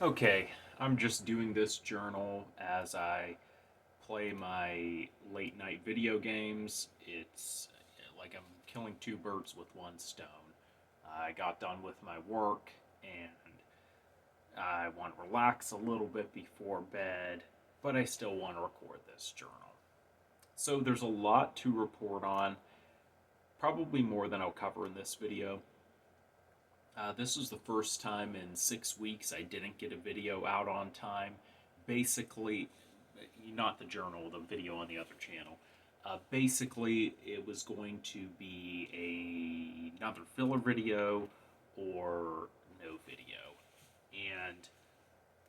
Okay, I'm just doing this journal as I play my late night video games. It's like I'm killing two birds with one stone. I got done with my work and I want to relax a little bit before bed, but I still want to record this journal. So there's a lot to report on, probably more than I'll cover in this video. This was the first time in 6 weeks I didn't get a video out on time. Basically, not the journal, the video on the other channel. Basically, it was going to be another filler video or no video. And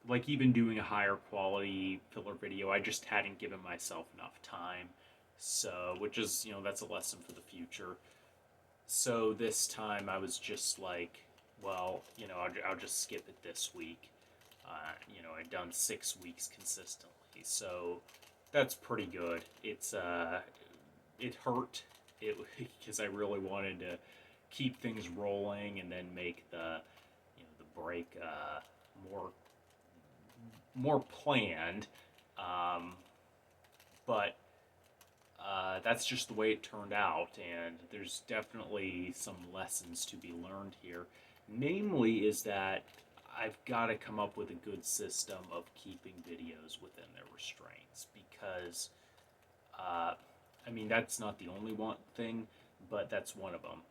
like even doing a higher quality filler video, I just hadn't given myself enough time. So, which is, that's a lesson for the future. So this time I was just like, well, I'll just skip it this week. I'd done 6 weeks consistently, so that's pretty good. It hurt it because I really wanted to keep things rolling and then make the break more more planned. Um, but that's just the way it turned out, and there's definitely some lessons to be learned here. Namely, is that I've got to come up with a good system of keeping videos within their restraints because, I mean, that's not the only one thing, but that's one of them.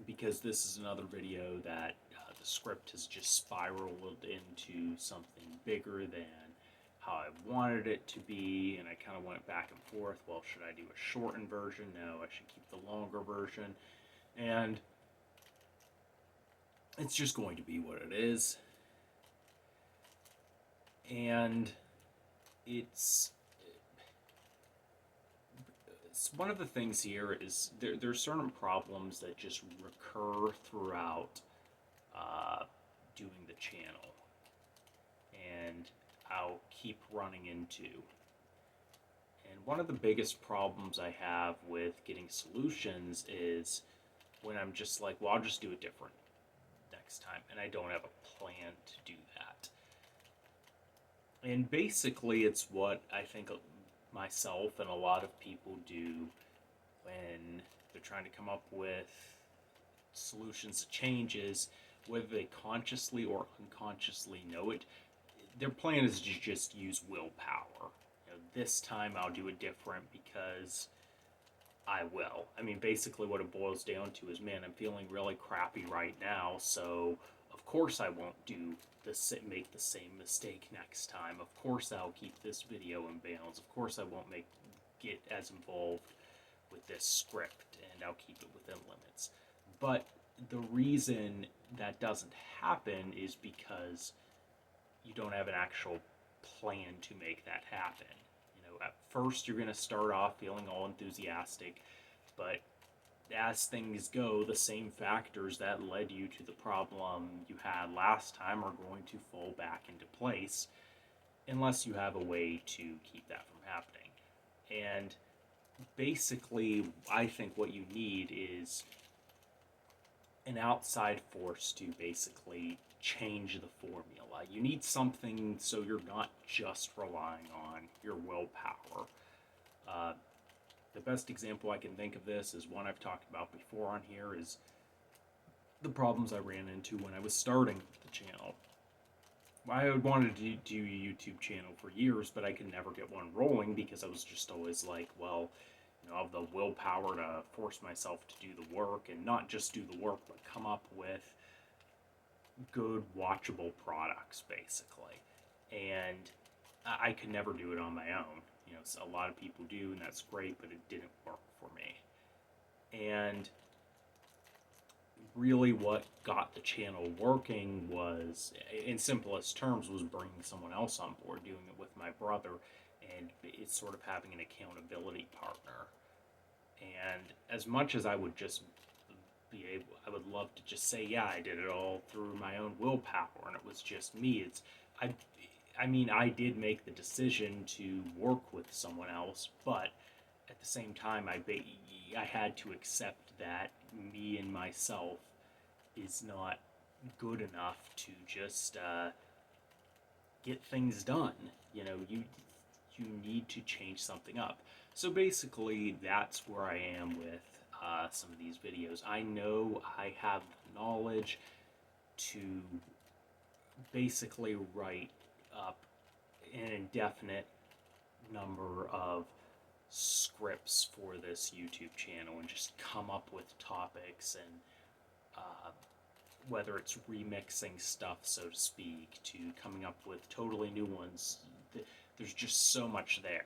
Because this is another video that the script has just spiraled into something bigger than how I wanted it to be, and I kind of went back and forth. Well, should I do a shortened version? No, I should keep the longer version. And it's just going to be what it is. And it's one of the things here is there's certain problems that just recur throughout doing the channel, and I'll keep running into. And one of the biggest problems I have with getting solutions is when I'm just like, well, I'll just do it different next time, and I don't have a plan to do that. And basically, it's what I think myself and a lot of people do when they're trying to come up with solutions to changes, whether they consciously or unconsciously know it. Their plan is to just use willpower. This time I'll do it different because I will. I mean, basically, what it boils down to is, man, I'm feeling really crappy right now, so of course I won't make the same mistake next time. Of course I'll keep this video in bounds. Of course I won't get as involved with this script, and I'll keep it within limits. But the reason that doesn't happen is because you don't have an actual plan to make that happen. At first you're going to start off feeling all enthusiastic, but as things go, the same factors that led you to the problem you had last time are going to fall back into place unless you have a way to keep that from happening. And basically, I think what you need is an outside force to basically change the formula. You need something so you're not just relying on your willpower. Uh, the best example I can think of this is one I've talked about before on here is the problems I ran into when I was starting the channel. I had wanted to do a YouTube channel for years, but I could never get one rolling because I was just always like, well, I have the willpower to force myself to do the work, and not just do the work, but come up with good, watchable products, basically. And I could never do it on my own. So a lot of people do, and that's great, but it didn't work for me. And really what got the channel working was, in simplest terms, was bringing someone else on board, doing it with my brother, and it's sort of having an accountability partner. And as much as I would just I would love to just say, yeah, I did it all through my own willpower, and it was just me. I mean, I did make the decision to work with someone else, but at the same time, I had to accept that me and myself is not good enough to just get things done. You need to change something up. So basically, that's where I am with some of these videos. I know I have the knowledge to basically write up an indefinite number of scripts for this YouTube channel and just come up with topics and whether it's remixing stuff, so to speak, to coming up with totally new ones. There's just so much there.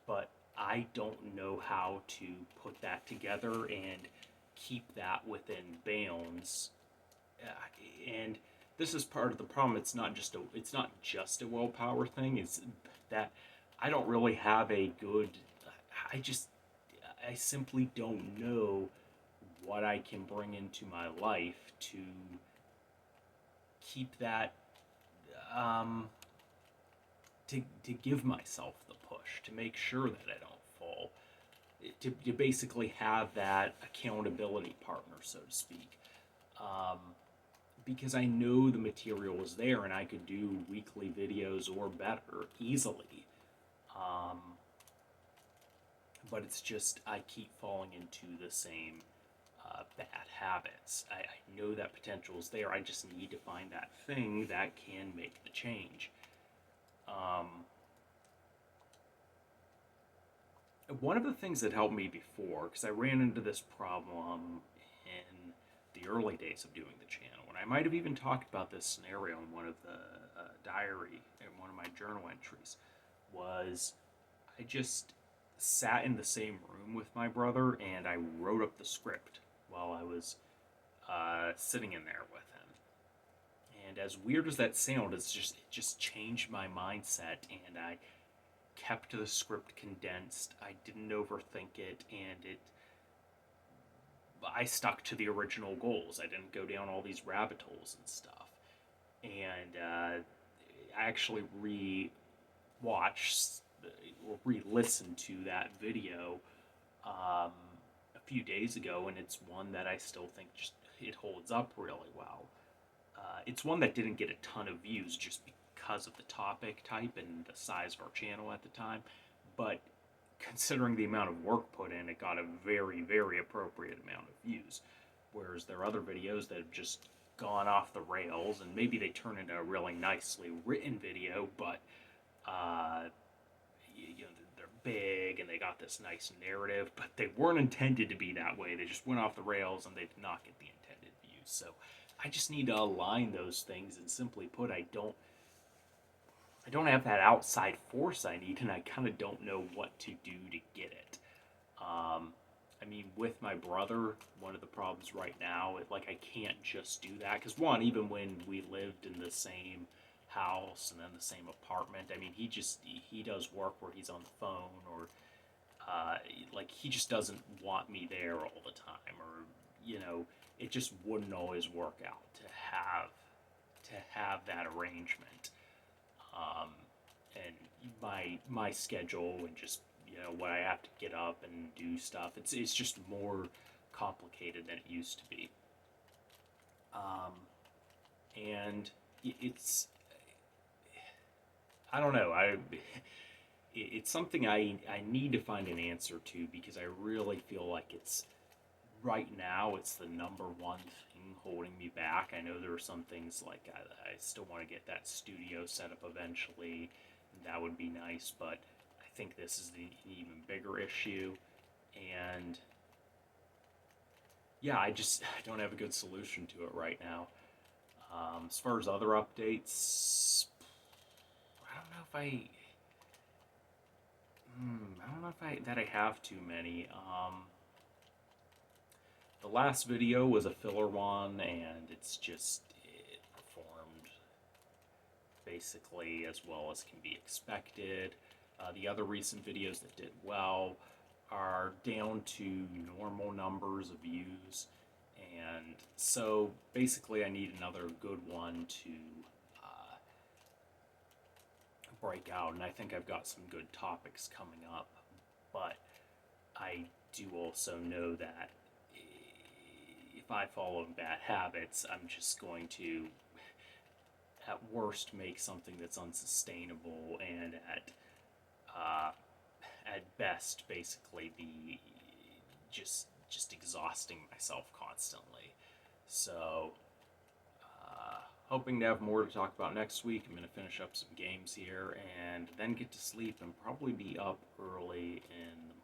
But I don't know how to put that together and keep that within bounds. And this is part of the problem. It's not just a willpower thing. It's that I don't really have a good. I simply don't know what I can bring into my life to keep that um, to give myself the push to make sure that I don't fall. To basically have that accountability partner, so to speak. Um, because I know the material is there and I could do weekly videos or better easily. Um, but it's just I keep falling into the same bad habits. I know that potential is there. I just need to find that thing that can make the change. Um, One of the things that helped me before, because I ran into this problem in the early days of doing the channel, and I might have even talked about this scenario in one of the diary, in one of my journal entries, was I just sat in the same room with my brother and I wrote up the script while I was sitting in there with him. And as weird as that sounds, it just changed my mindset, and I kept the script condensed. I didn't overthink it, and I stuck to the original goals. I didn't go down all these rabbit holes and stuff. And I actually re-watched or re-listened to that video a few days ago, and it's one that I still think just it holds up really well. It's one that didn't get a ton of views just because of the topic type and the size of our channel at the time, but considering the amount of work put in, it got a very, very appropriate amount of views. Whereas there are other videos that have just gone off the rails, and maybe they turn into a really nicely written video, but they're big and they got this nice narrative, but they weren't intended to be that way. They just went off the rails and they did not get the intended views. So I just need to align those things, and simply put, I don't have that outside force I need, and I kind of don't know what to do to get it. I mean, with my brother, one of the problems right now, like I can't just do that because one, even when we lived in the same house and then the same apartment, I mean, he does work where he's on the phone, or like he just doesn't want me there all the time, or it just wouldn't always work out to have that arrangement. um, and my schedule and just what I have to get up and do stuff. It's just more complicated than it used to be. And it's I don't know. It's something I need to find an answer to, because I really feel like it's right now it's the number one thing holding me back. I know there are some things like I still want to get that studio set up eventually, and that would be nice, but I think this is the even bigger issue. And yeah, I don't have a good solution to it right now. As far as other updates, I don't know if I have too many. The last video was a filler one, and it performed basically as well as can be expected. The other recent videos that did well are down to normal numbers of views, and so basically I need another good one to break out, and I think I've got some good topics coming up, but I do also know that if I follow bad habits, I'm just going to, at worst make something that's unsustainable, and uh, at best basically be just exhausting myself constantly. So hoping to have more to talk about next week. I'm going to finish up some games here and then get to sleep and probably be up early in the